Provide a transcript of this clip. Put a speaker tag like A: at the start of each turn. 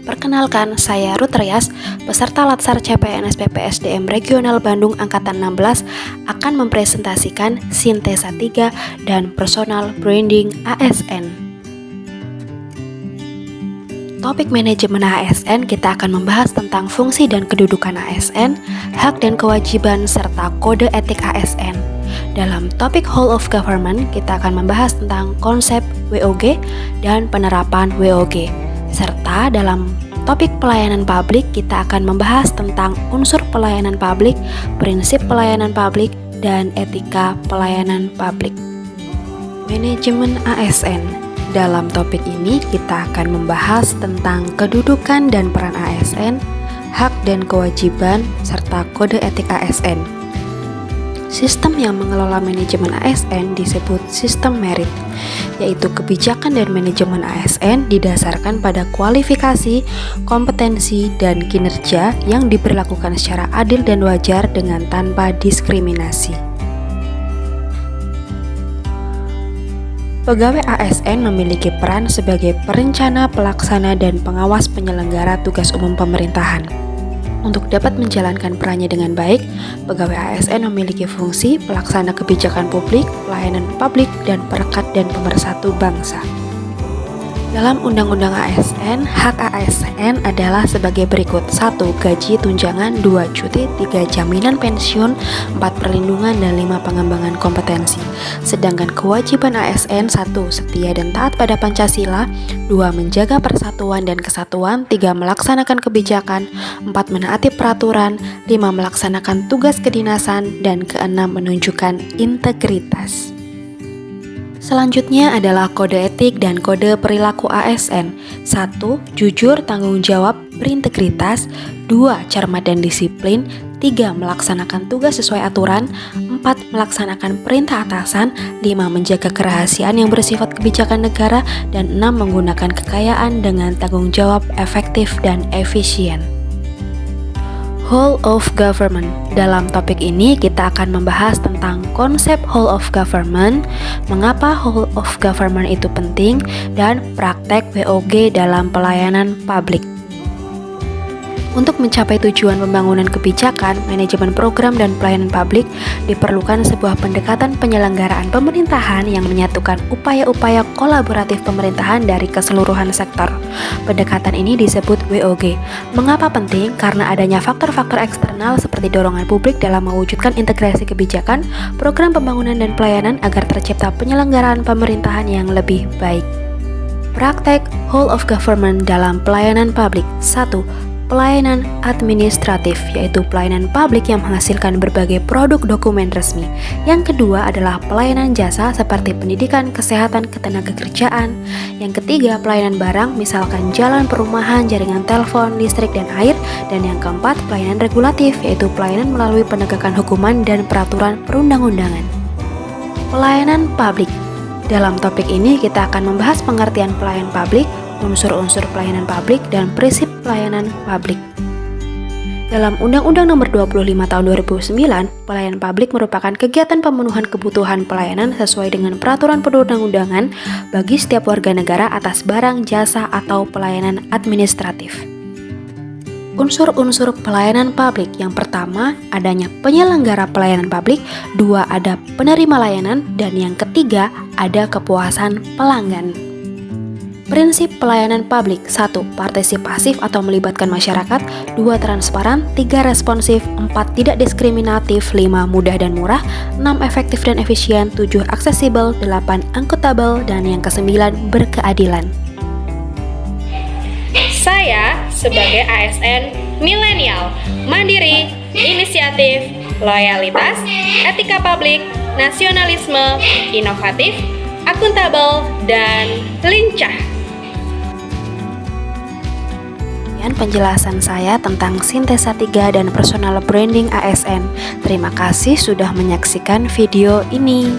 A: Perkenalkan, saya Ruth Rias, peserta Latsar CPNS PPSDM Regional Bandung Angkatan 16 akan mempresentasikan Sintesa 3 dan Personal Branding ASN. Topik manajemen ASN, kita akan membahas tentang fungsi dan kedudukan ASN, hak dan kewajiban, serta kode etik ASN. Dalam topik Whole of Government, kita akan membahas tentang konsep WOG dan penerapan WOG. Serta dalam topik pelayanan publik, kita akan membahas tentang unsur pelayanan publik, prinsip pelayanan publik, dan etika pelayanan publik. Manajemen ASN. Dalam topik ini, kita akan membahas tentang kedudukan dan peran ASN, hak dan kewajiban, serta kode etik ASN. Sistem yang mengelola manajemen ASN disebut sistem merit, yaitu kebijakan dan manajemen ASN didasarkan pada kualifikasi, kompetensi, dan kinerja yang diberlakukan secara adil dan wajar dengan tanpa diskriminasi. Pegawai ASN memiliki peran sebagai perencana, pelaksana, dan pengawas penyelenggara tugas umum pemerintahan. Untuk dapat menjalankan perannya dengan baik, pegawai ASN memiliki fungsi pelaksana kebijakan publik, pelayanan publik, dan perekat dan pemersatu bangsa. Dalam Undang-Undang ASN, hak ASN adalah sebagai berikut: 1. Gaji tunjangan, 2. Cuti, 3. Jaminan pensiun, 4. Perlindungan, dan 5. Pengembangan kompetensi. Sedangkan kewajiban ASN: 1. Setia dan taat pada Pancasila, 2. Menjaga persatuan dan kesatuan, 3. Melaksanakan kebijakan, 4. Menaati peraturan, 5. Melaksanakan tugas kedinasan, dan 6. Menunjukkan integritas. Selanjutnya adalah kode etik dan kode perilaku ASN. 1. Jujur, tanggung jawab, berintegritas. 2. Cermat dan disiplin. 3. Melaksanakan tugas sesuai aturan. 4. Melaksanakan perintah atasan. 5. Menjaga kerahasiaan yang bersifat kebijakan negara. Dan 6. Menggunakan kekayaan dengan tanggung jawab, efektif, dan efisien. Whole of Government. Dalam topik ini kita akan membahas tentang konsep Whole of Government, mengapa Whole of Government itu penting, dan praktek WOG dalam pelayanan publik. Untuk mencapai tujuan pembangunan kebijakan, manajemen program, dan pelayanan publik, diperlukan sebuah pendekatan penyelenggaraan pemerintahan yang menyatukan upaya-upaya kolaboratif pemerintahan dari keseluruhan sektor. Pendekatan ini disebut WOG. Mengapa penting? Karena adanya faktor-faktor eksternal seperti dorongan publik dalam mewujudkan integrasi kebijakan, program pembangunan, dan pelayanan agar tercipta penyelenggaraan pemerintahan yang lebih baik. Praktek Whole of Government dalam pelayanan publik. 1. Pelayanan administratif, yaitu pelayanan publik yang menghasilkan berbagai produk dokumen resmi. Yang kedua adalah pelayanan jasa seperti pendidikan, kesehatan, ketenagakerjaan. Yang ketiga, pelayanan barang, misalkan jalan, perumahan, jaringan telepon, listrik, dan air. Dan yang keempat, pelayanan regulatif, yaitu pelayanan melalui penegakan hukuman dan peraturan perundang-undangan. Pelayanan publik. Dalam topik ini kita akan membahas pengertian pelayanan publik, unsur-unsur pelayanan publik, dan prinsip pelayanan publik. Dalam Undang-Undang Nomor 25 Tahun 2009, pelayanan publik merupakan kegiatan pemenuhan kebutuhan pelayanan sesuai dengan peraturan perundang-undangan bagi setiap warga negara atas barang, jasa, atau pelayanan administratif. Unsur-unsur pelayanan publik. Yang pertama, adanya penyelenggara pelayanan publik. 2. Ada penerima layanan. Dan yang ketiga, ada kepuasan pelanggan. Prinsip pelayanan publik. 1. Partisipasif atau melibatkan masyarakat. 2. Transparan. 3. Responsif. 4. Tidak diskriminatif. 5. Mudah dan murah. 6. Efektif dan efisien. 7. Aksesibel. 8. Akuntabel. Dan yang ke-9, berkeadilan.
B: Saya sebagai ASN milenial, mandiri, inisiatif, loyalitas, etika publik, nasionalisme, inovatif, akuntabel, dan lincah.
A: Penjelasan saya tentang Sintesa 3 dan Personal Branding ASN. Terima kasih sudah menyaksikan video ini.